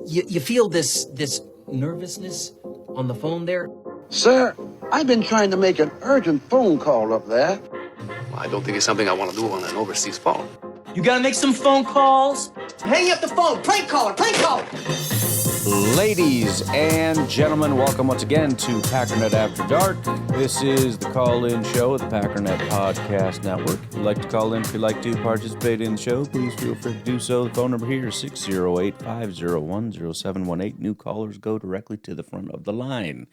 You feel this nervousness on the phone there? Sir, I've been trying to make an urgent phone call up there. Well, I don't think it's something I want to do on an overseas phone. You gotta make some phone calls. Hang up the phone. Prank caller. Prank caller. Ladies and gentlemen, welcome once again to Packernet After Dark. This is the call-in show of the Packernet Podcast Network. If you'd like to call in, if you'd like to participate in the show, please feel free to do so. The phone number here is 608-501-0718. New callers go directly to the front of the line.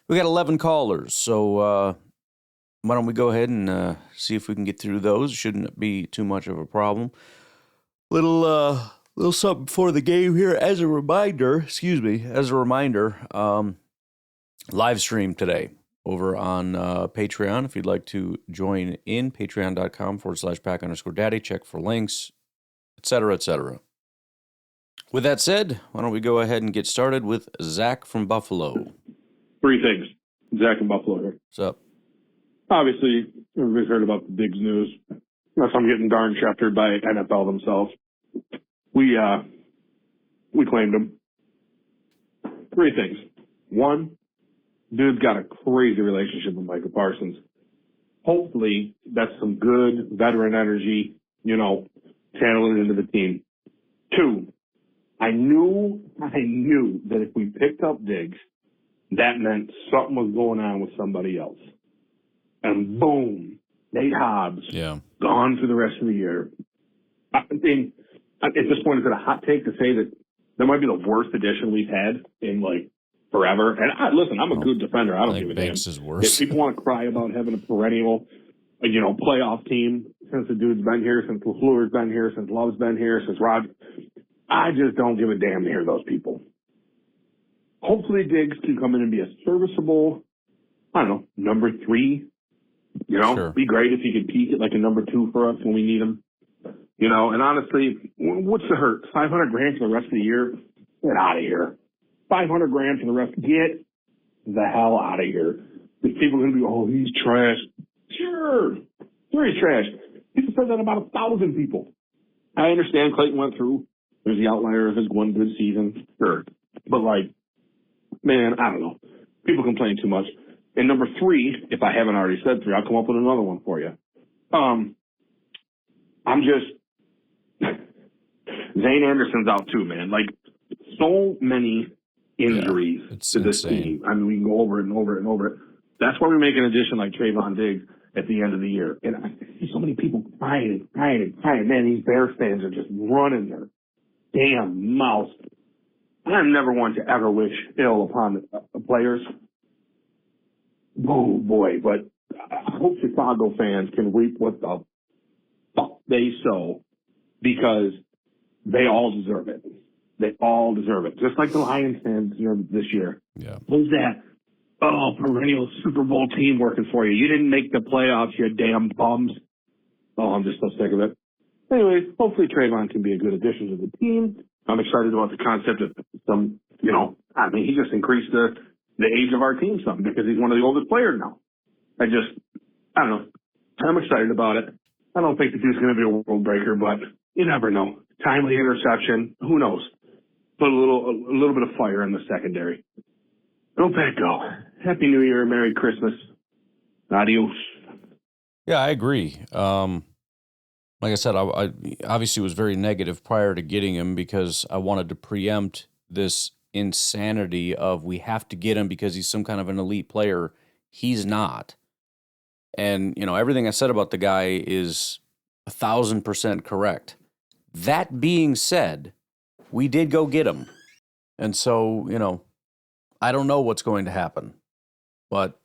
We got 11 callers, so why don't we go ahead and see if we can get through those. Shouldn't be too much of a problem. Little something for the game here as a reminder, live stream today over on Patreon. If you'd like to join in, patreon.com/pack_daddy, check for links, etc., etc. With that said, why don't we go ahead and get started with Zach from Buffalo. Three things. Zach in Buffalo here. What's up? Obviously, everybody's heard about the Diggs news. Unless I'm getting darn shafted by NFL themselves. We claimed him. Three things. One, dude's got a crazy relationship with Micah Parsons. Hopefully, that's some good veteran energy, channeling into the team. Two, I knew that if we picked up Diggs, that meant something was going on with somebody else. And boom, Nate Hobbs, gone for the rest of the year. I mean, at this point, is it a hot take to say that that might be the worst addition we've had in, forever? And listen, I'm a good defender. I don't give a damn. Banks is worse. If people want to cry about having a perennial, playoff team since the dude's been here, since LaFleur's been here, since Love's been here, since Rod, I just don't give a damn to hear those people. Hopefully Diggs can come in and be a serviceable, number 3. Sure. Be great if he could peak at like a number 2 for us when we need him. And honestly, what's the hurt? $500,000 for the rest of the year? Get out of here. $500,000 for the rest. Get the hell out of here. These people are going to be, oh, he's trash. Sure. Sure, he's trash. People said that about 1,000 people. I understand Clayton went through. There's the outlier of his one good season. Sure. But man, I don't know. People complain too much. And number 3, if I haven't already said 3, I'll come up with another one for you. I'm just Zane Anderson's out too, man. So many injuries to this team. I mean, we can go over it and over it and over it. That's why we make an addition like Trayvon Diggs at the end of the year. And I see so many people crying. Man, these Bears fans are just running their damn mouths. I'm never one to ever wish ill upon the players. Oh, boy. But I hope Chicago fans can reap what the fuck they sow, because they all deserve it. They all deserve it. Just like the Lions fans deserve it this year. Yeah. Who's that? Oh, perennial Super Bowl team working for you. You didn't make the playoffs, you damn bums. Oh, I'm just so sick of it. Anyways, hopefully Trayvon can be a good addition to the team. I'm excited about the concept of some, he just increased the age of our team some because he's one of the oldest players now. I don't know. I'm excited about it. I don't think the dude's going to be a world breaker, but you never know. Timely interception, who knows? Put a little bit of fire in the secondary. Don't let it go. Happy New Year, Merry Christmas. Adios. Yeah, I agree. Like I said, I obviously was very negative prior to getting him because I wanted to preempt this insanity of we have to get him because he's some kind of an elite player. He's not. And, everything I said about the guy is 1,000% correct. That being said, we did go get him. And so, I don't know what's going to happen. But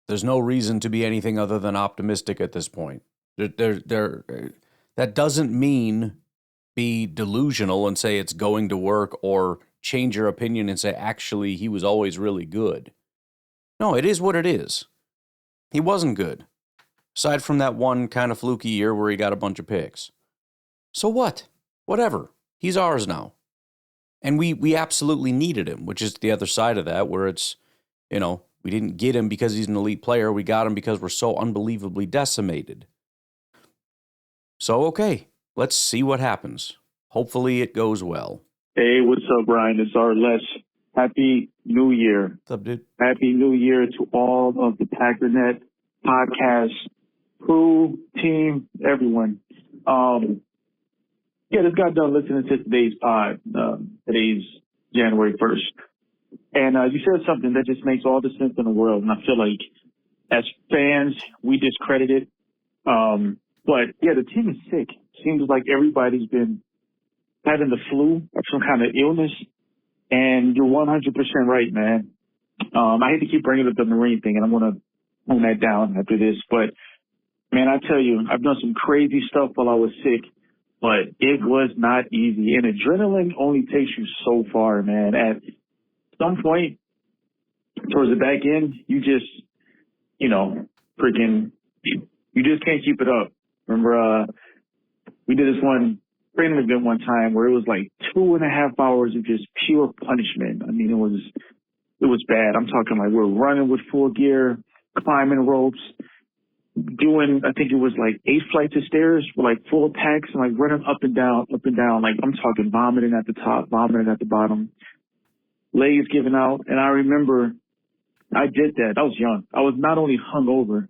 there's no reason to be anything other than optimistic at this point. That doesn't mean be delusional and say it's going to work or change your opinion and say, actually, he was always really good. No, it is what it is. He wasn't good. Aside from that one kind of fluky year where he got a bunch of picks. So what? Whatever. He's ours now. And we absolutely needed him, which is the other side of that, where it's, we didn't get him because he's an elite player. We got him because we're so unbelievably decimated. So, okay, let's see what happens. Hopefully it goes well. Hey, what's up, Brian? It's our Les. Happy New Year. What's up, dude? Happy New Year to all of the Packernet podcast crew, team, everyone. Just got done listening to today's pod. Today's January 1st. And you said something that just makes all the sense in the world. And I feel like as fans, we discredit it. But the team is sick. Seems like everybody's been having the flu or some kind of illness. And you're 100% right, man. I hate to keep bringing up the Marine thing, and I'm going to tone that down after this. But, man, I tell you, I've done some crazy stuff while I was sick, but it was not easy. And adrenaline only takes you so far, man. At some point, towards the back end, you just, you just can't keep it up. Remember, we did this one training event one time where it was like 2.5 hours of just pure punishment. I mean, it was bad. I'm talking like we're running with full gear, climbing ropes, doing, I think it was like 8 flights of stairs with like full attacks and like running up and down. Like I'm talking vomiting at the top, vomiting at the bottom, legs giving out. And I remember I did that. I was young. I was not only hungover,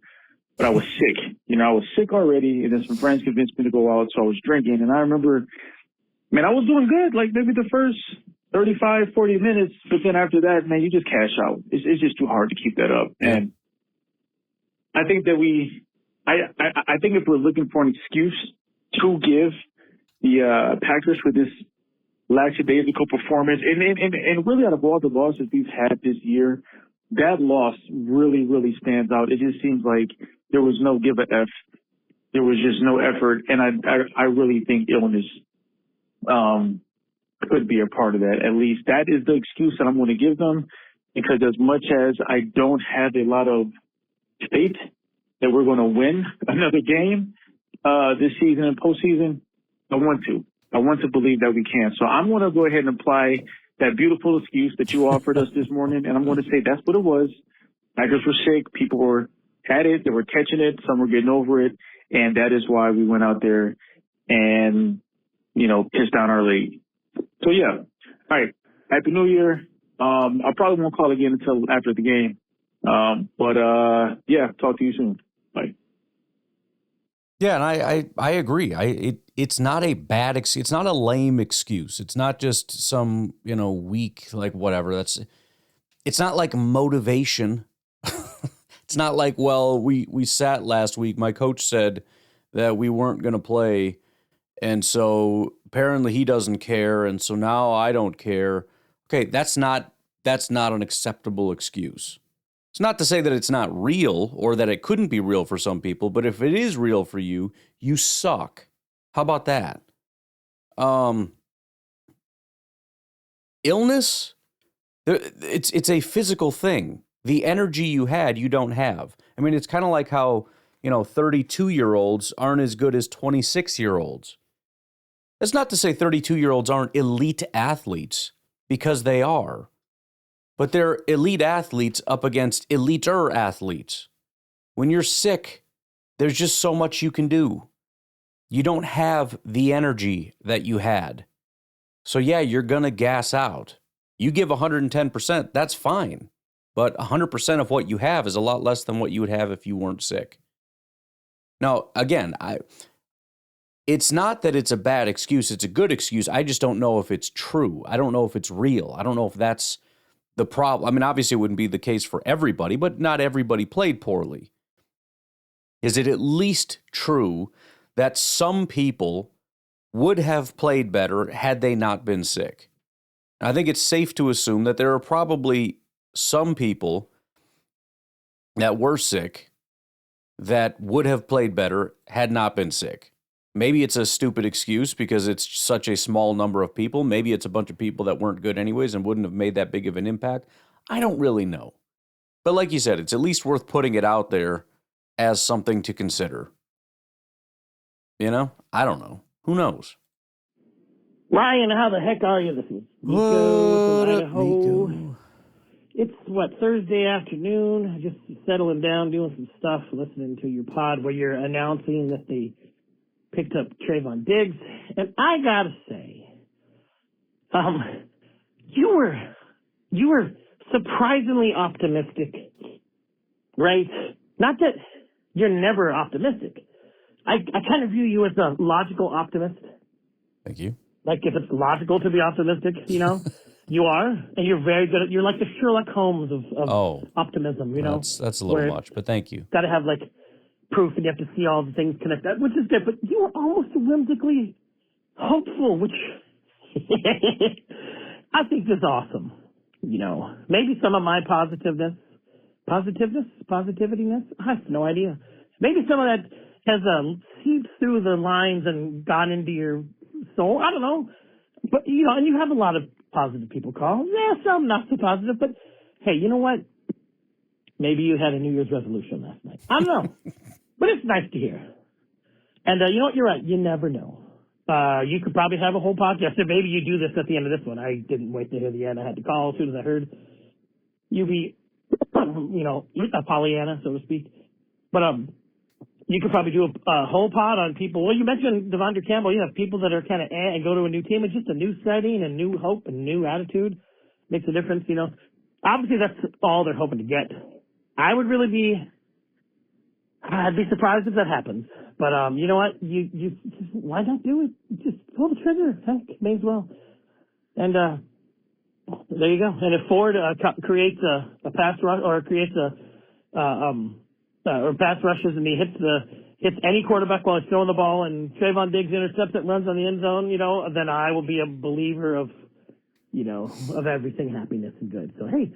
but I was sick. I was sick already, and then some friends convinced me to go out, so I was drinking. And I remember, man, I was doing good, like maybe the first 35, 40 minutes, but then after that, man, you just cash out. It's just too hard to keep that up. And I think that I think if we're looking for an excuse to give the Packers for this lackadaisical performance, and really out of all the losses we've had this year, that loss really, really stands out. It just seems like there was no give a F. There was just no effort. And I really think illness could be a part of that. At least that is the excuse that I'm going to give them, because as much as I don't have a lot of faith that we're going to win another game this season and postseason, I want to believe that we can. So I'm going to go ahead and apply that beautiful excuse that you offered us this morning, and I'm going to say that's what it was. Packers were sick. People had it. They were catching it. Some were getting over it, and that is why we went out there and, pissed down our league. So, yeah. All right. Happy New Year. I probably won't call again until after the game. Talk to you soon. Bye. Yeah, and I agree. It's not a bad excuse. It's not a lame excuse. It's not just some, weak, like whatever. It's not like motivation. It's not like, well, we sat last week. My coach said that we weren't going to play, and so apparently he doesn't care, and so now I don't care. Okay, that's not an acceptable excuse. It's not to say that it's not real or that it couldn't be real for some people, but if it is real for you, you suck. How about that? Illness, it's a physical thing. The energy you had, you don't have. I mean, it's kind of like how, 32-year-olds aren't as good as 26-year-olds. That's not to say 32-year-olds aren't elite athletes, because they are. But they're elite athletes up against elite-er athletes. When you're sick, there's just so much you can do. You don't have the energy that you had. So yeah, you're going to gas out. You give 110%, that's fine. But 100% of what you have is a lot less than what you would have if you weren't sick. Now, again, it's not that it's a bad excuse. It's a good excuse. I just don't know if it's true. I don't know if it's real. I don't know if that's the problem. I mean, obviously it wouldn't be the case for everybody, but not everybody played poorly. Is it at least true that some people would have played better had they not been sick? I think it's safe to assume that there are probably some people that were sick that would have played better had not been sick. Maybe it's a stupid excuse because it's such a small number of people. Maybe it's a bunch of people that weren't good anyways and wouldn't have made that big of an impact. I don't really know. But like you said, it's at least worth putting it out there as something to consider. I don't know. Who knows? Ryan, how the heck are you? This is Nico What from up, Idaho. Nico? It's, Thursday afternoon, just settling down, doing some stuff, listening to your pod where you're announcing that they picked up Trayvon Diggs. And I gotta say, You were surprisingly optimistic, right? Not that you're never optimistic. I kind of view you as a logical optimist. Thank you. Like if it's logical to be optimistic, you are, and you're very good at. You're like the Sherlock Holmes of optimism. That's a little much, but thank you. Got to have like proof, and you have to see all the things connect. Which is good, but you were almost whimsically hopeful, which I think is awesome. Maybe some of my positivity-ness, I have no idea. Maybe some of that has seeped through the lines and gone into your soul. I don't know. But, and you have a lot of positive people call. Yeah, some not so positive, but hey, you know what? Maybe you had a New Year's resolution last night. I don't know. But it's nice to hear. And you know what? You're right. You never know. You could probably have a whole podcast. And maybe you do this at the end of this one. I didn't wait to hear the end. I had to call as soon as I heard you be, a Pollyanna, so to speak. But you could probably do a whole pod on people. Well, you mentioned Devondre Campbell. You have people that are kind of and go to a new team. It's just a new setting and new hope and new attitude makes a difference. Obviously that's all they're hoping to get. I'd be surprised if that happens. But you know what? You just, why not do it? Just pull the trigger. Heck, may as well. And there you go. And if Ford creates a pass rush or creates or pass rushes and he hits any quarterback while he's throwing the ball and Trayvon Diggs intercepts it, runs on the end zone, then I will be a believer of everything happiness and good. So hey,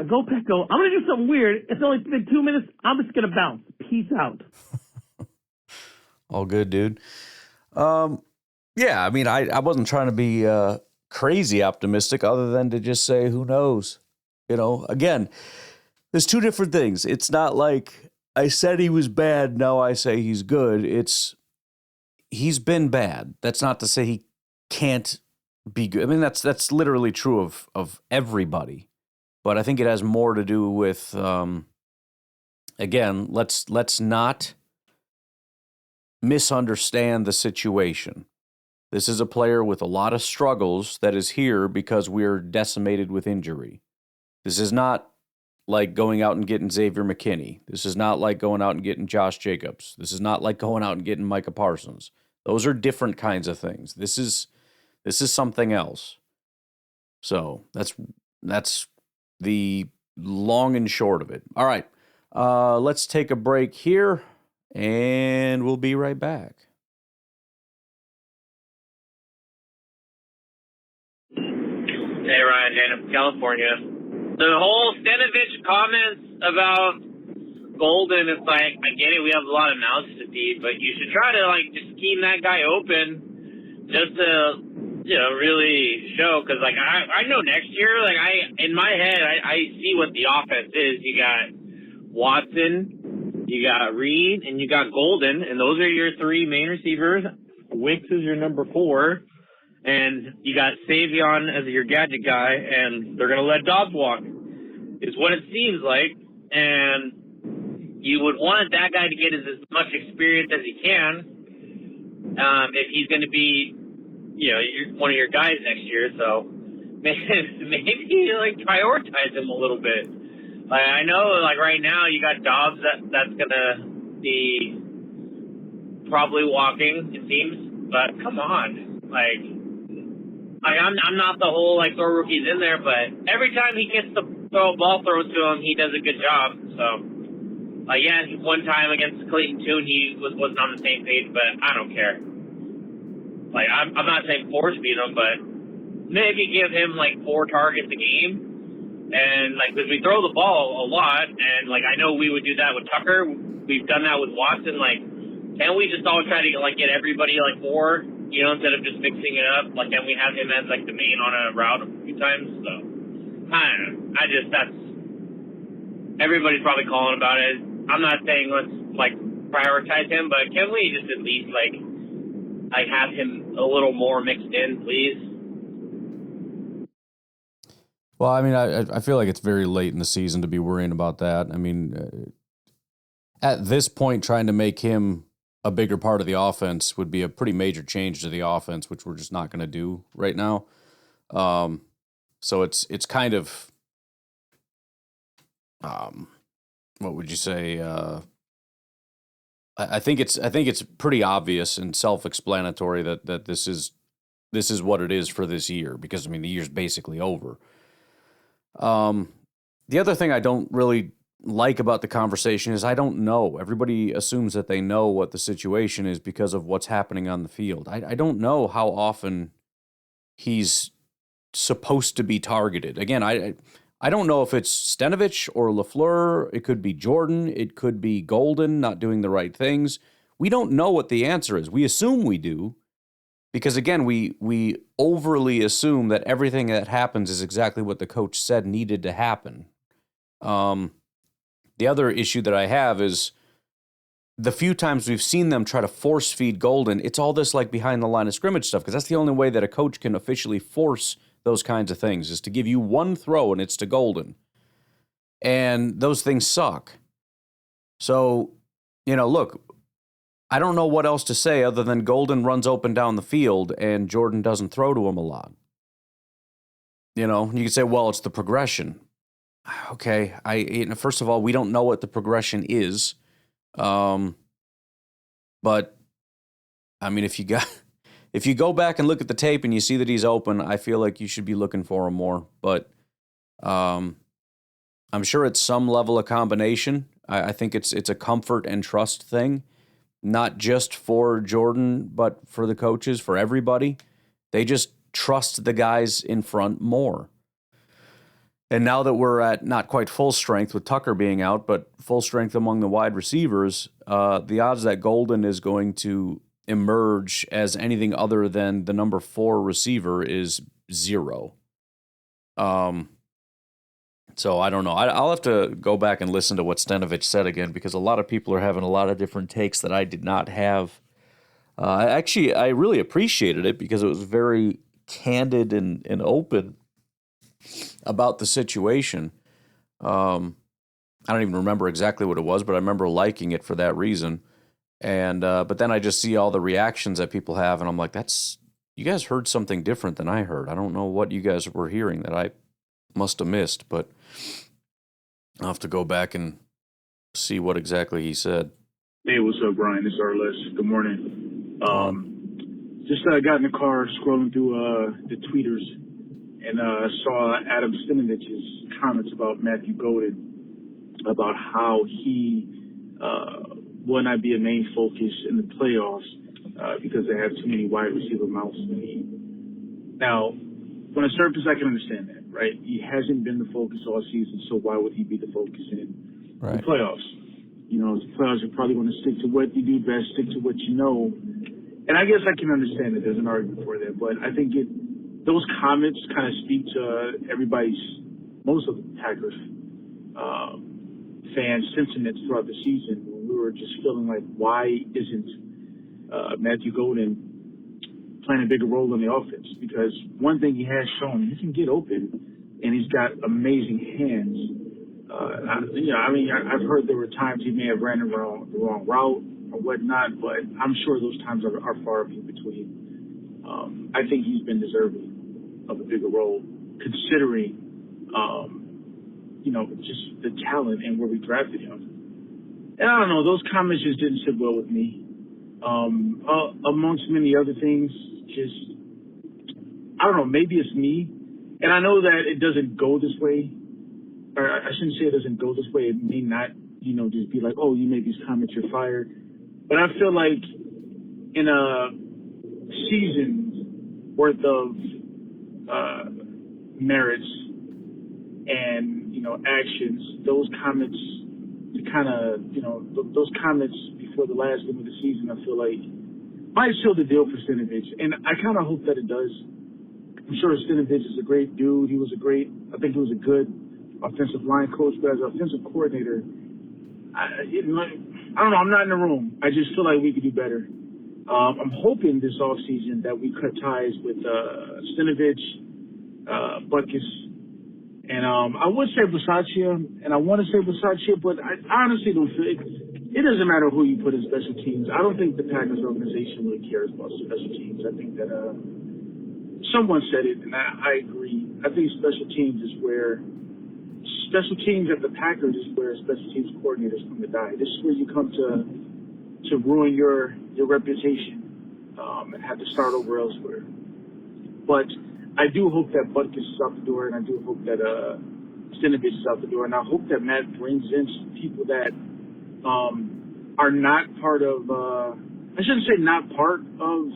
go Pack go. I'm gonna do something weird. It's only been 2 minutes. I'm just gonna bounce. Peace out. All good, dude. Yeah, I mean, I wasn't trying to be crazy optimistic other than to just say, who knows? Again, there's two different things. It's not like I said he was bad, now I say he's good. He's been bad. That's not to say he can't be good. I mean, that's literally true of everybody. But I think it has more to do with, again, let's not misunderstand the situation. This is a player with a lot of struggles that is here because we're decimated with injury. This is not like going out and getting Xavier McKinney. This is not like going out and getting Josh Jacobs. This is not like going out and getting Micah Parsons. Those are different kinds of things. This is something else. So that's the long and short of it. All right, let's take a break here, and we'll be right back. Hey, Ryan, Dana, California. The whole Stanovich comments about Golden, it's like, I get it, we have a lot of mouths to feed, but you should try to, just keep that guy open just to, really show, because, I know next year, in my head, I see what the offense is. You got Watson, you got Reed, and you got Golden, and those are your three main receivers. Wicks is your number 4. And you got Savion as your gadget guy, and they're going to let Dobbs walk, is what it seems like. And you would want that guy to get as much experience as he can if he's going to be, one of your guys next year. So maybe prioritize him a little bit. I know, right now you got Dobbs that's going to be probably walking, it seems. But come on, I'm not the whole throw rookies in there, but every time he gets the ball thrown to him, he does a good job. So, yeah, one time against Clayton Tune, he wasn't on the same page, but I don't care. I'm not saying force feed him, but maybe give him 4 targets a game, and because we throw the ball a lot, and I know we would do that with Tucker. We've done that with Watson. Can we just all try to get everybody 4? Instead of just mixing it up, can we have him as the main on a route a few times? So I don't know. That's everybody's probably calling about it. I'm not saying let's prioritize him, but can we just at least have him a little more mixed in, please? Well, I mean, I feel like it's very late in the season to be worrying about that. I mean, at this point, trying to make him a bigger part of the offense would be a pretty major change to the offense, which we're just not going to do right now. So it's kind of, what would you say? I think it's pretty obvious and self-explanatory that this is what it is for this year, because I mean the year's basically over. The other thing I don't really like about the conversation is I don't know. Everybody assumes that they know what the situation is because of what's happening on the field. I don't know how often he's supposed to be targeted. Again, I don't know if it's Stenavich or LaFleur. It could be Jordan. It could be Golden not doing the right things. We don't know what the answer is. We assume we do because, again, we overly assume that everything that happens is exactly what the coach said needed to happen. The other issue that I have is the few times we've seen them try to force feed Golden, it's all this like behind the line of scrimmage stuff, because that's the only way that a coach can officially force those kinds of things, is to give you one throw and it's to Golden. And those things suck. So, look, I don't know what else to say other than Golden runs open down the field and Jordan doesn't throw to him a lot. You can say, well, it's the progression. Okay, first of all, we don't know what the progression is. But I mean, if you go back and look at the tape and you see that he's open, I feel like you should be looking for him more. But I'm sure it's some level of combination. I think it's a comfort and trust thing, not just for Jordan, but for the coaches, for everybody. They just trust the guys in front more. And now that we're at not quite full strength with Tucker being out, but full strength among the wide receivers, the odds that Golden is going to emerge as anything other than the number 4 receiver is 0. So I don't know. I'll have to go back and listen to what Stenavich said again, because a lot of people are having a lot of different takes that I did not have. I really appreciated it because it was very candid and open about the situation. I don't even remember exactly what it was, but I remember liking it for that reason. And but then I just see all the reactions that people have, and I'm like, you guys heard something different than I heard. I don't know what you guys were hearing that I must have missed, but I'll have to go back and see what exactly he said. Hey, what's up, Brian? It's Arliss. Good morning. Just got in the car scrolling through the tweeters, and saw Adam Stinovich's comments about Matthew Golden, about how he will not be a main focus in the playoffs because they have too many wide receiver mouths to feed. Now, on the surface, I can understand that, right? He hasn't been the focus all season, so why would he be the focus in the playoffs? The playoffs, you probably want to stick to what you do best, stick to what you know. And I guess I can understand that there's an argument for that, but I think those comments kind of speak to most of the Packers fans' sentiments throughout the season, when we were just feeling like, why isn't Matthew Golden playing a bigger role in the offense? Because one thing he has shown, he can get open, and he's got amazing hands. I've heard there were times he may have ran the wrong route or whatnot, but I'm sure those times are far in between. I think he's been deserving of a bigger role, considering, just the talent and where we drafted him. And I don't know, those comments just didn't sit well with me. Amongst many other things, I don't know, maybe it's me. And I know that it doesn't go this way, or I shouldn't say it doesn't go this way. It may not, just be like, oh, you made these comments, you're fired. But I feel like in a season's worth of merits and, actions, those comments those comments before the last game of the season, I feel like might seal the deal for Stenavich. And I kind of hope that it does. I'm sure Stenavich is a great dude. I think he was a good offensive line coach, but as an offensive coordinator, I don't know, I'm not in the room. I just feel like we could do better. I'm hoping this offseason that we cut ties with Stenavich, Butkus, and I would say Bisaccia, and I want to say Bisaccia, but I honestly don't feel it doesn't matter who you put in special teams. I don't think the Packers organization really cares about special teams. I think that someone said it, and I agree. I think special teams at the Packers is where special teams coordinators come to die. This is where you come to ruin your reputation and have to start over elsewhere. But I do hope that Butkus is out the door, and I do hope that Stenavich is out the door, and I hope that Matt brings in some people that are not part of. I shouldn't say not part of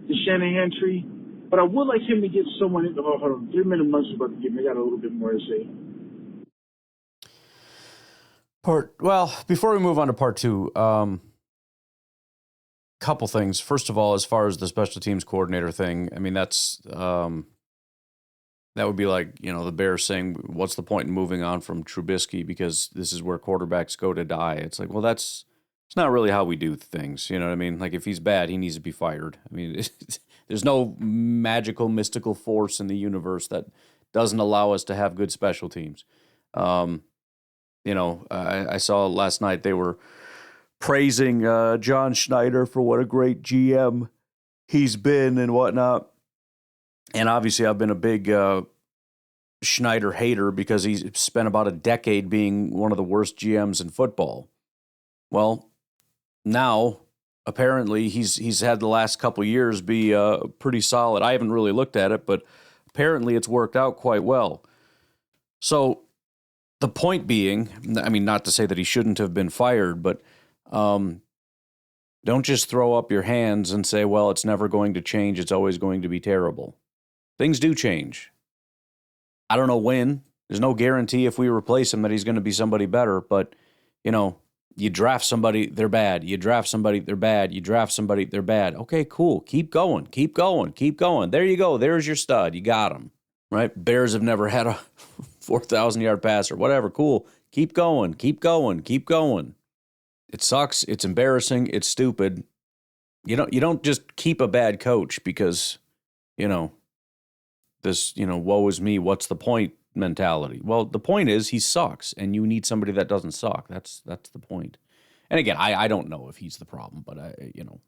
the Shanahan tree, but I would like him to get someone in. Hold on, 3 minute months about to give me. I got a little bit more to say. Well, before we move on to part two, couple things. First of all, as far as the special teams coordinator thing, I mean, that's that would be like, the Bears saying, what's the point in moving on from Trubisky because this is where quarterbacks go to die. It's like, well, it's not really how we do things. You know what I mean? Like, if he's bad, he needs to be fired. I mean, there's no magical, mystical force in the universe that doesn't allow us to have good special teams. I saw last night they were praising John Schneider for what a great GM he's been and whatnot. And obviously I've been a big Schneider hater because he's spent about a decade being one of the worst GMs in football. Well, now apparently he's had the last couple of years be pretty solid. I haven't really looked at it, but apparently it's worked out quite well. So the point being, I mean, not to say that he shouldn't have been fired, but don't just throw up your hands and say, well, it's never going to change. It's always going to be terrible. Things do change. I don't know when. There's no guarantee if we replace him that he's going to be somebody better. But, you draft somebody, they're bad. You draft somebody, they're bad. You draft somebody, they're bad. Okay, cool. Keep going. Keep going. Keep going. There you go. There's your stud. You got him. Right? Bears have never had a 4,000-yard pass or whatever. Cool. Keep going. Keep going. Keep going. It sucks. It's embarrassing. It's stupid. You don't just keep a bad coach because, this, woe is me, what's the point mentality. Well, the point is he sucks, and you need somebody that doesn't suck. That's the point. And again, I don't know if he's the problem, but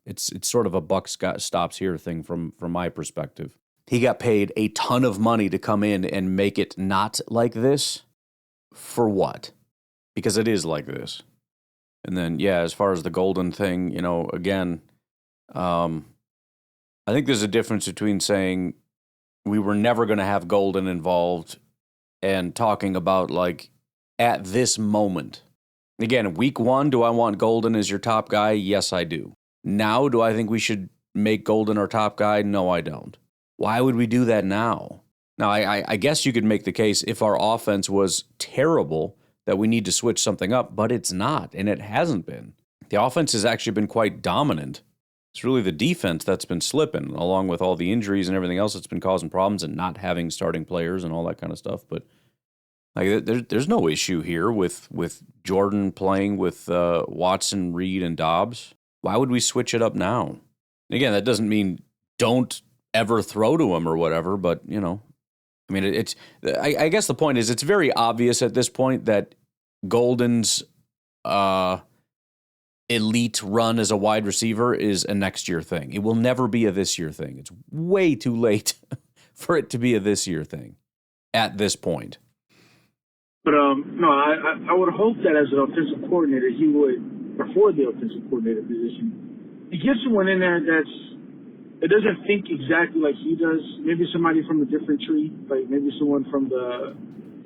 it's sort of a buck stops here thing from my perspective. He got paid a ton of money to come in and make it not like this. For what? Because it is like this. And then, as far as the Golden thing, again, I think there's a difference between saying we were never going to have Golden involved and talking about, like, at this moment. Again, week 1, do I want Golden as your top guy? Yes, I do. Now, do I think we should make Golden our top guy? No, I don't. Why would we do that now? Now, I guess you could make the case if our offense was terrible that we need to switch something up, but it's not, and it hasn't been. The offense has actually been quite dominant. It's really the defense that's been slipping, along with all the injuries and everything else that's been causing problems and not having starting players and all that kind of stuff. But there's no issue here with Jordan playing with Watson, Reed, and Dobbs. Why would we switch it up now? Again, that doesn't mean don't ever throw to him or whatever, but, I mean, I guess the point is it's very obvious at this point that Golden's elite run as a wide receiver is a next year thing. It will never be a this year thing. It's way too late for it to be a this year thing at this point. But no, I would hope that as an offensive coordinator, he would, before the offensive coordinator position, he gets someone in there that doesn't think exactly like he does. Maybe somebody from a different tree, like maybe someone from the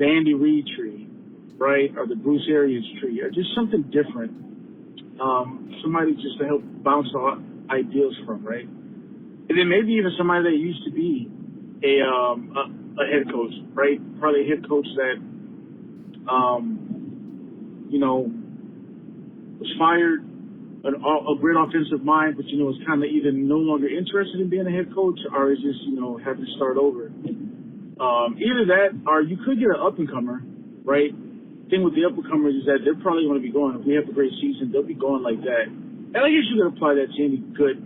Andy Reid tree, right, or the Bruce Arians tree, or just something different. Somebody just to help bounce off ideas from, right? And then maybe even somebody that used to be a head coach, right? Probably a head coach that was fired, a great offensive mind, but is kind of either no longer interested in being a head coach or is just have to start over. Either that, or you could get an up and comer, right? Thing with the up and comers is that they're probably going to be going. If we have a great season, they'll be going like that. And I guess you could apply that to any good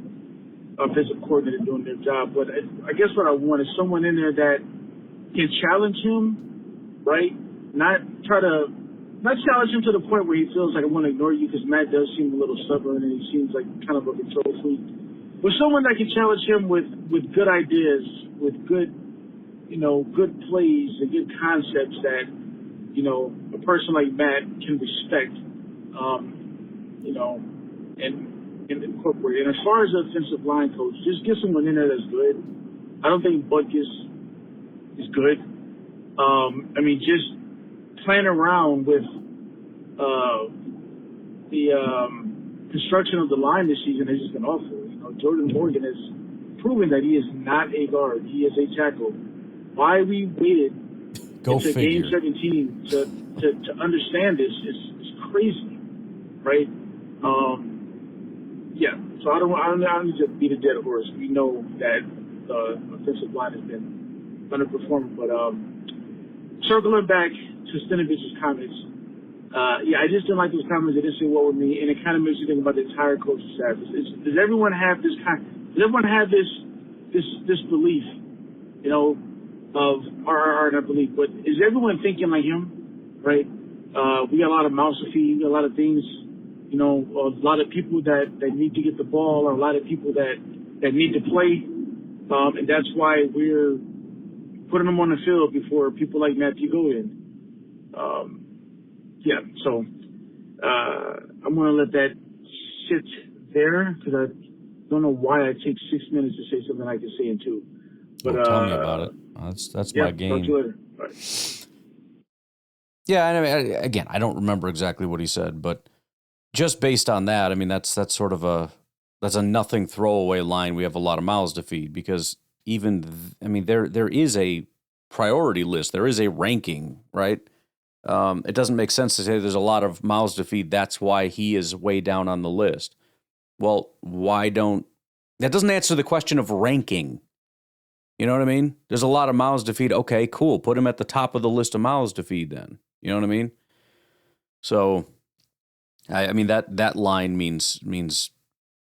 offensive coordinator doing their job. But I guess what I want is someone in there that can challenge him, right? Not challenge him to the point where he feels like I want to ignore you, because Matt does seem a little stubborn and he seems like kind of a control freak. with someone that can challenge him with good ideas, with good, good plays and good concepts that, a person like Matt can respect, and incorporate. And as far as the offensive line coach, just get someone in there that's good. I don't think Buck is good. Just playing around with the construction of the line this season has just been awful. Jordan Morgan has proven that he is not a guard. He is a tackle. Why we waited into game 17 to understand this is crazy, right? So I don't need to beat a dead horse. We know that the offensive line has been underperforming, but circling back to Stinovich's comments, I just didn't like those comments. They didn't sit well with me, and it kind of makes you think about the entire coaching staff. Does everyone have this this belief, of not belief, but is everyone thinking like him, right? We got a lot of mouths to feed, we got a lot of things, a lot of people that need to get the ball, or a lot of people that need to play, and that's why we're putting them on the field before people like Matthew go in. So I'm going to let that sit there because I don't know why I take 6 minutes to say something I can say in 2. But tell me about it. That's my game. Talk to you later. Bye. Yeah, and again, I don't remember exactly what he said, but just based on that, that's sort of that's a nothing throwaway line. We have a lot of mouths to feed because there is a priority list. There is a ranking, right? It doesn't make sense to say there's a lot of mouths to feed. That's why he is way down on the list. Well, that doesn't answer the question of ranking. You know what I mean? There's a lot of mouths to feed. Okay, cool. Put him at the top of the list of mouths to feed then. You know what I mean? So, that line means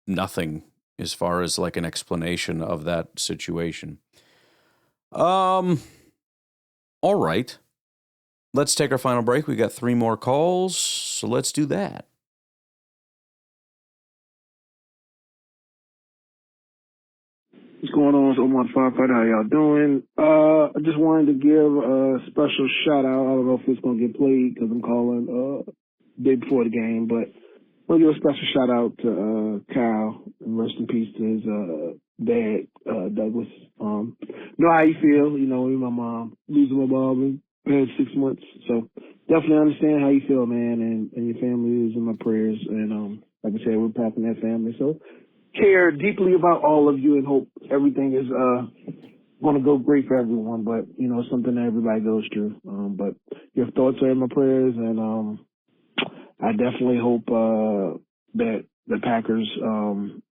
nothing as far as like an explanation of that situation. All right. Let's take our final break. We got 3 more calls, so let's do that. What's going on? It's Omar Firefighter. How y'all doing? I just wanted to give a special shout out. I don't know if it's going to get played because I'm calling day before the game, but I want to give a special shout out to Kyle, and rest in peace to his dad, Douglas. Know how you feel, me and my mom losing my mom in 6 months. So definitely understand how you feel, man, and your family is in my prayers. And like I said, we're Packernet family, so care deeply about all of you and hope everything is going to go great for everyone. But it's something that everybody goes through. But your thoughts are in my prayers, and I definitely hope that the Packers,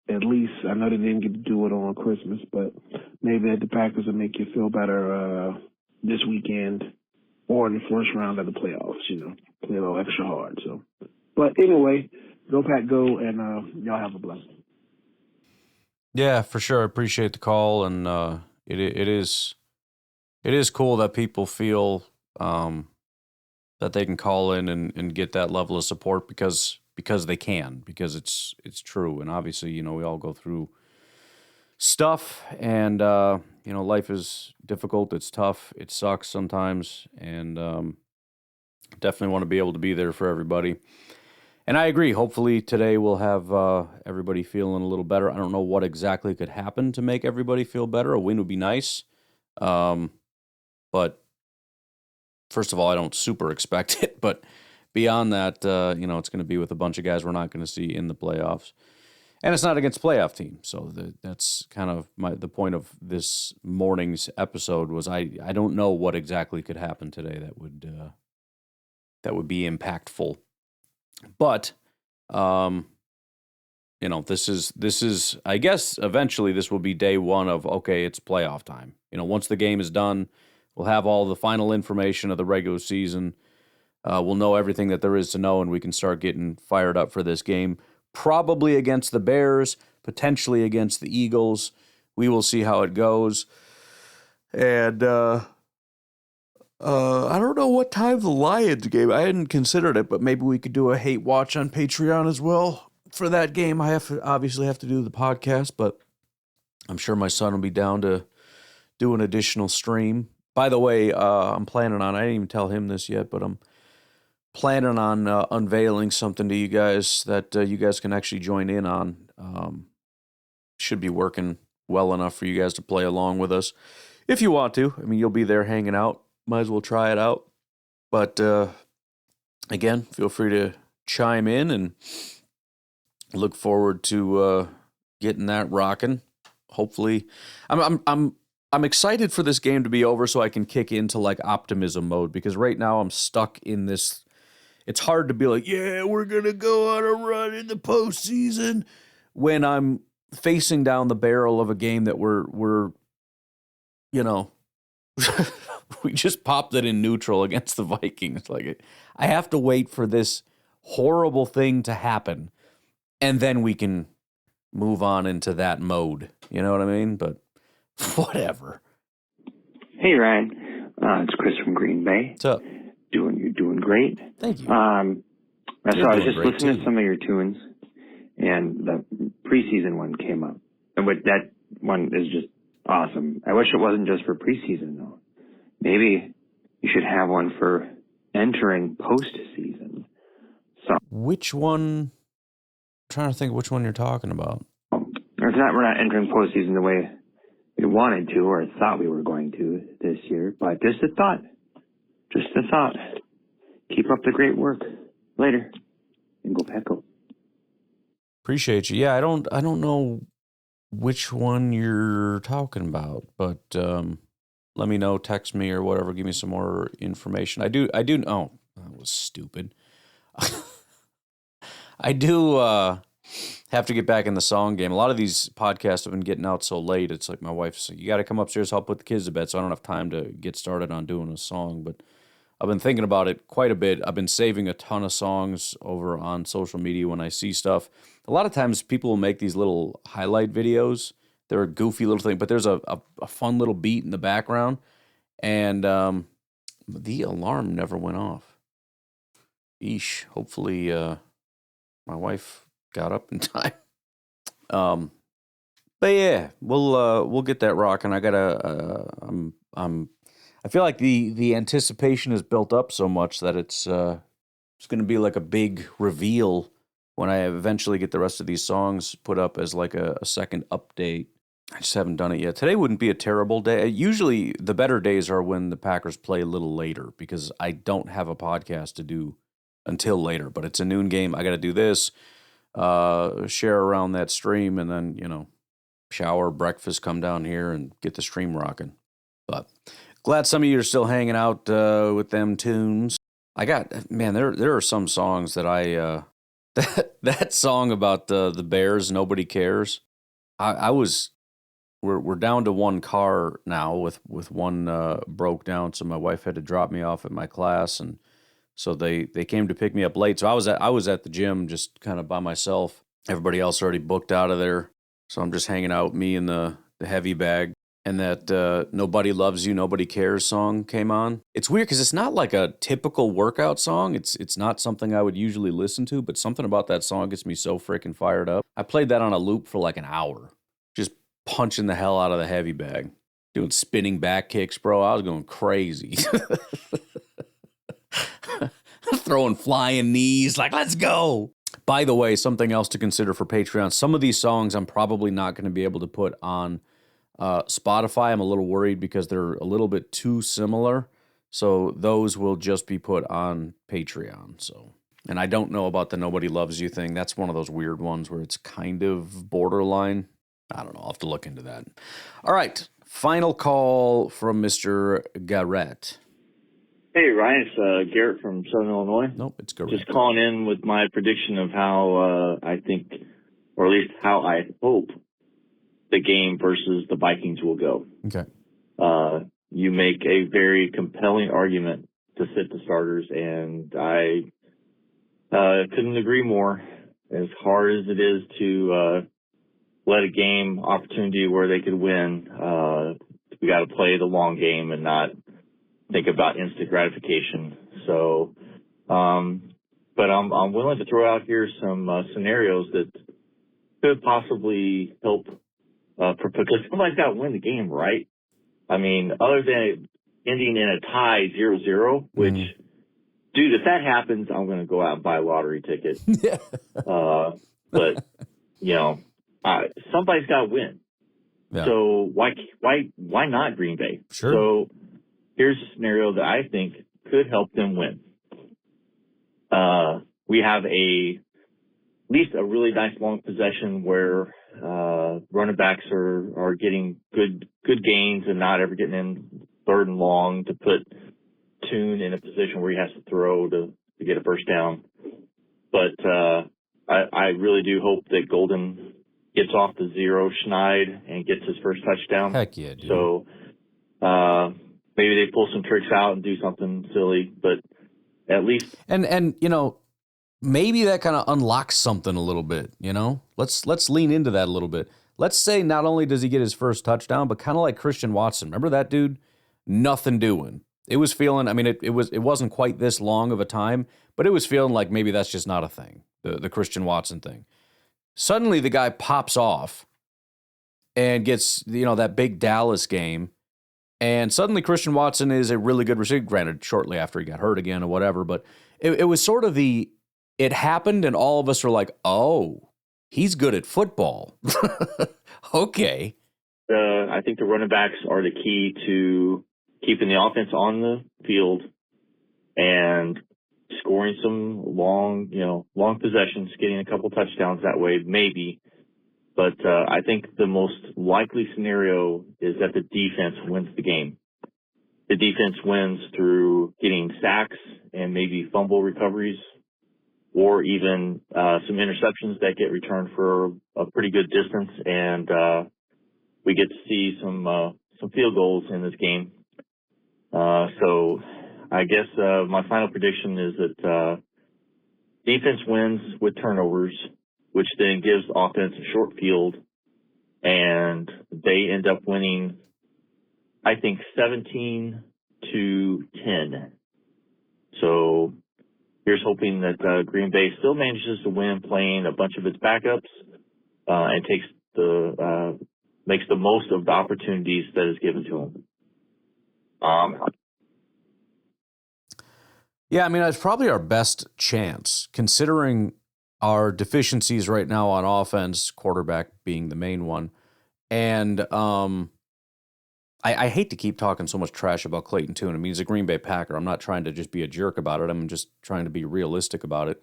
at least, I know they didn't get to do it on Christmas, but maybe that the Packers will make you feel better this weekend or in the first round of the playoffs, play a little extra hard. So, but anyway, go Pack, go, and y'all have a blessing. Yeah, for sure. I appreciate the call, and it is cool that people feel that they can call in and get that level of support because they can, because it's true. And obviously, we all go through stuff, and life is difficult. It's tough. It sucks sometimes, and definitely want to be able to be there for everybody. And I agree. Hopefully today we'll have everybody feeling a little better. I don't know what exactly could happen to make everybody feel better. A win would be nice. But first of all, I don't super expect it. But beyond that, it's going to be with a bunch of guys we're not going to see in the playoffs. And it's not against playoff teams. So that's kind of the point of this morning's episode was I don't know what exactly could happen today that would be impactful. But, this is, I guess, eventually this will be day one of, okay, it's playoff time. Once the game is done, we'll have all the final information of the regular season. We'll know everything that there is to know, and we can start getting fired up for this game. Probably against the Bears, potentially against the Eagles. We will see how it goes. And, I don't know what time the Lions game. I hadn't considered it, but maybe we could do a hate watch on Patreon as well for that game, I obviously have to do the podcast, but I'm sure my son will be down to do an additional stream. By the way, I'm planning on, I didn't even tell him this yet, but I'm planning on unveiling something to you guys that you guys can actually join in on. Should be working well enough for you guys to play along with us if you want to. I mean, you'll be there hanging out. Might as well try it out. But again, feel free to chime in, and look forward to getting that rocking. Hopefully, I'm excited for this game to be over so I can kick into like optimism mode, because right now I'm stuck in this. It's hard to be like, yeah, we're gonna go on a run in the postseason when I'm facing down the barrel of a game that we're you know, we just popped it in neutral against the Vikings. Like, I have to wait for this horrible thing to happen, and then we can move on into that mode. You know what I mean? But whatever. Hey, Ryan. It's Chris from Green Bay. What's up? You're doing great. Thank you. So I was just listening to some of your tunes, and the preseason one came up. And that one is just awesome. I wish it wasn't just for preseason, though. Maybe you should have one for entering postseason. So Which one? I'm trying to think which one you're talking about. we're not entering postseason the way we wanted to or thought we were going to this year, but just a thought. Just a thought. Keep up the great work. Later. And go Pecco. Appreciate you. Yeah, I don't know which one you're talking about, but let me know, text me or whatever, give me some more information. I do oh, that was stupid. I do have to get back in the song game. A lot of these podcasts have been getting out so late. It's like my wife's like, you got to come upstairs, help put the kids to bed, so I don't have time to get started on doing a song. But I've been thinking about it quite a bit. I've been saving a ton of songs over on social media when I see stuff. A lot of times people will make these little highlight videos. They're a goofy little thing, but there's a fun little beat in the background. And the alarm never went off. Eesh. Hopefully my wife got up in time. But yeah, we'll get that rocking. I gotta I feel like the anticipation is built up so much that it's going to be like a big reveal when I eventually get the rest of these songs put up as like a second update. I just haven't done it yet. Today wouldn't be a terrible day. Usually the better days are when the Packers play a little later, because I don't have a podcast to do until later. But it's a noon game. I got to do this, share around that stream, and then, shower, breakfast, come down here and get the stream rocking. But glad some of you are still hanging out with them tunes. There are some songs that I that song about the Bears, Nobody Cares. We're down to one car now with one broke down, so my wife had to drop me off at my class, and so they came to pick me up late. So I was at the gym just kind of by myself. Everybody else already booked out of there, so I'm just hanging out, me and the heavy bag. And that Nobody Loves You, Nobody Cares song came on. It's weird because it's not like a typical workout song. It's not something I would usually listen to, but something about that song gets me so freaking fired up. I played that on a loop for like an hour, just punching the hell out of the heavy bag, doing spinning back kicks, bro. I was going crazy. Throwing flying knees, like, let's go. By the way, something else to consider for Patreon. Some of these songs I'm probably not going to be able to put on Spotify. I'm a little worried because they're a little bit too similar. So those will just be put on Patreon. So, and I don't know about the Nobody Loves You thing. That's one of those weird ones where it's kind of borderline. I don't know. I'll have to look into that. All right. Final call from Mr. Garrett. Hey, Ryan. It's Garrett from Southern Illinois. Nope, it's Garrett. Just calling in with my prediction of how I think, or at least how I hope, the game versus the Vikings will go. Okay. You make a very compelling argument to sit the starters, and I couldn't agree more. As hard as it is to let a game opportunity where they could win, we got to play the long game and not think about instant gratification. So but I'm willing to throw out here some scenarios that could possibly help because somebody's got to win the game, right? I mean, other than ending in a tie 0-0, which, dude, if that happens, I'm going to go out and buy a lottery ticket. Yeah. But somebody's got to win. Yeah. So why not Green Bay? Sure. So here's a scenario that I think could help them win. We have at least a really nice long possession where running backs are getting good gains and not ever getting in third and long to put Tune in a position where he has to throw to get a first down. But I really do hope that Golden gets off the zero schneid and gets his first touchdown. Heck yeah, dude. So maybe they pull some tricks out and do something silly, but at least and maybe that kind of unlocks something a little bit. Let's lean into that a little bit. Let's say not only does he get his first touchdown, but kind of like Christian Watson. Remember that dude? Nothing doing. It was feeling. I mean, it wasn't quite this long of a time, but it was feeling like maybe that's just not a thing. The Christian Watson thing. Suddenly the guy pops off and gets that big Dallas game, and suddenly Christian Watson is a really good receiver. Granted, shortly after he got hurt again or whatever, but it was sort of it happened, and all of us were like, oh, he's good at football. Okay. I think the running backs are the key to keeping the offense on the field and scoring some long possessions, getting a couple touchdowns that way, maybe. But I think the most likely scenario is that the defense wins the game. The defense wins through getting sacks and maybe fumble recoveries, or even some interceptions that get returned for a pretty good distance, and we get to see some field goals in this game. So I guess my final prediction is that defense wins with turnovers, which then gives offense a short field, and they end up winning, I think, 17-10. So here's hoping that Green Bay still manages to win playing a bunch of its backups and makes the most of the opportunities that is given to them. Yeah, I mean, it's probably our best chance, considering our deficiencies right now on offense, quarterback being the main one. And I hate to keep talking so much trash about Clayton Tune. I mean, he's a Green Bay Packer. I'm not trying to just be a jerk about it. I'm just trying to be realistic about it.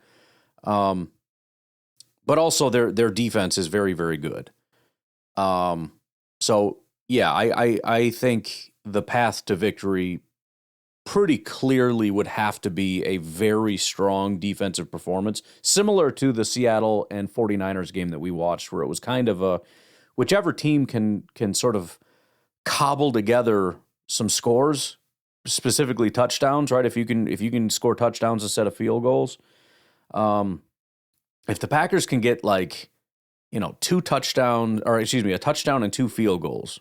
But also their defense is very, very good. So, yeah, I think the path to victory pretty clearly would have to be a very strong defensive performance, similar to the Seattle and 49ers game that we watched, where it was kind of a whichever team can sort of cobble together some scores, specifically touchdowns, right? If you can score touchdowns instead of field goals, if the Packers can get a touchdown and 2 field goals,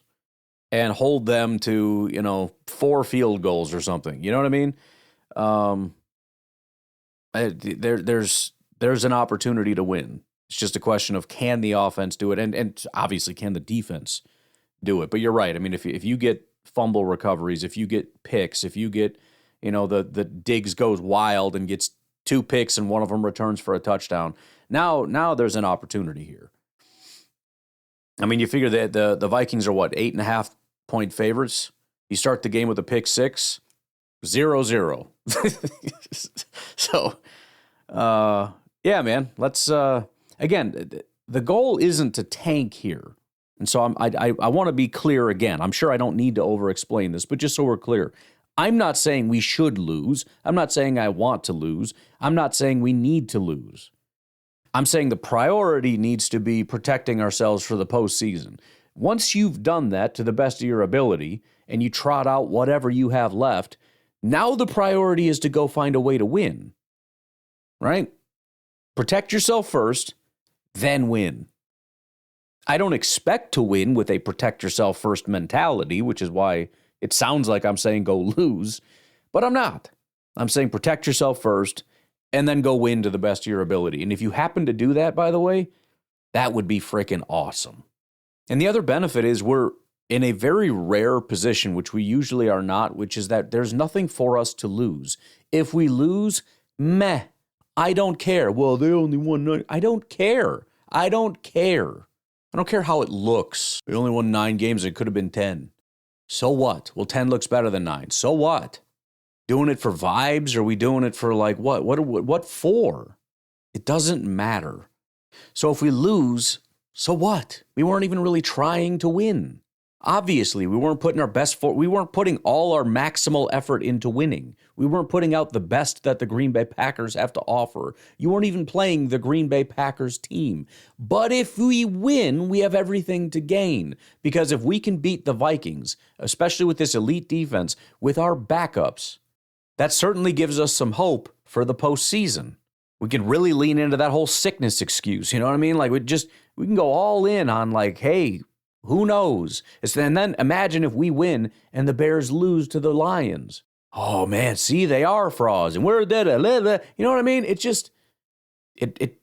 and hold them to 4 field goals or something, you know what I mean? There's an opportunity to win. It's just a question of, can the offense do it, and obviously can the defense do it. But you're right. I mean, if you get fumble recoveries, if you get picks, if you get the Diggs goes wild and gets 2 picks and one of them returns for a touchdown, now there's an opportunity here. I mean, you figure that the Vikings are 8.5 point favorites. You start the game with a pick 6, 0-0. So, yeah, man. Let's again. The goal isn't to tank here, and so I want to be clear again. I'm sure I don't need to over-explain this, but just so we're clear, I'm not saying we should lose. I'm not saying I want to lose. I'm not saying we need to lose. I'm saying the priority needs to be protecting ourselves for the postseason. Once you've done that to the best of your ability and you trot out whatever you have left, now the priority is to go find a way to win, right? Protect yourself first, then win. I don't expect to win with a protect yourself first mentality, which is why it sounds like I'm saying go lose, but I'm not. I'm saying protect yourself first and then go win to the best of your ability. And if you happen to do that, by the way, that would be freaking awesome. And the other benefit is we're in a very rare position, which we usually are not, which is that there's nothing for us to lose. If we lose, meh, I don't care. Well, they only won 9. I don't care. I don't care. I don't care how it looks. They only won 9 games. It could have been 10. So what? Well, 10 looks better than 9. So what? Doing it for vibes? Or are we doing it for like what? What for? It doesn't matter. So if we lose, so what? We weren't even really trying to win. Obviously, we weren't putting our best foot. We weren't putting all our maximal effort into winning. We weren't putting out the best that the Green Bay Packers have to offer. You weren't even playing the Green Bay Packers team. But if we win, we have everything to gain. Because if we can beat the Vikings, especially with this elite defense, with our backups, that certainly gives us some hope for the postseason. We can really lean into that whole sickness excuse. You know what I mean? Like we can go all in on like, hey, who knows? And then imagine if we win and the Bears lose to the Lions. Oh man, see, they are frauds, and we're da. You know what I mean? It just it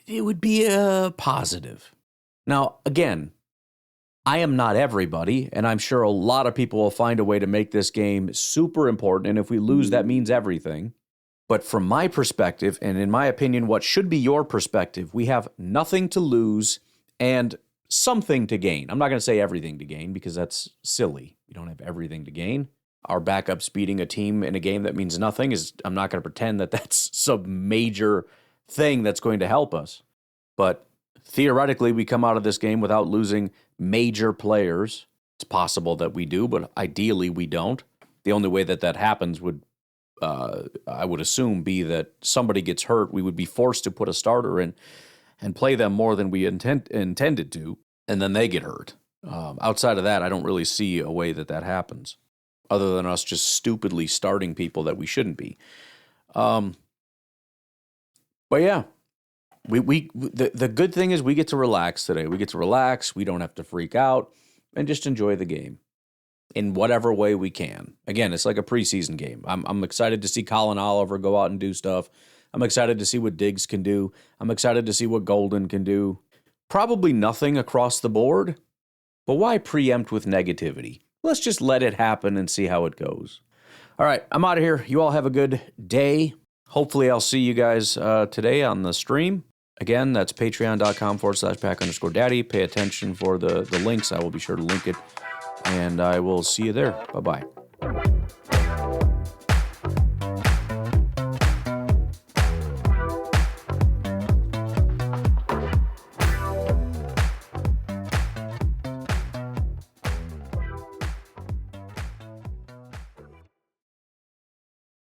would be a positive. Now, again, I am not everybody, and I'm sure a lot of people will find a way to make this game super important. And if we lose, that means everything. But from my perspective, and in my opinion, what should be your perspective, we have nothing to lose and something to gain. I'm not going to say everything to gain because that's silly. We don't have everything to gain. Our backups beating a team in a game that means nothing is, I'm not going to pretend that that's some major thing that's going to help us. But theoretically, we come out of this game without losing major players. It's possible that we do, but ideally we don't. The only way that that happens would, I would assume, be that somebody gets hurt. We would be forced to put a starter in and play them more than we intended to, and then they get hurt. Outside of that, I don't really see a way that that happens, other than us just stupidly starting people that we shouldn't be. But yeah, the good thing is we get to relax today. We get to relax. We don't have to freak out and just enjoy the game in whatever way we can. Again, it's like a preseason game. I'm excited to see Colin Oliver go out and do stuff. I'm excited to see what Diggs can do. I'm excited to see what Golden can do. Probably nothing across the board, but why preempt with negativity? Let's just let it happen and see how it goes. All right, I'm out of here. You all have a good day. Hopefully I'll see you guys today on the stream. Again, that's patreon.com/pack_daddy. Pay attention for the links. I will be sure to link it, and I will see you there. Bye-bye.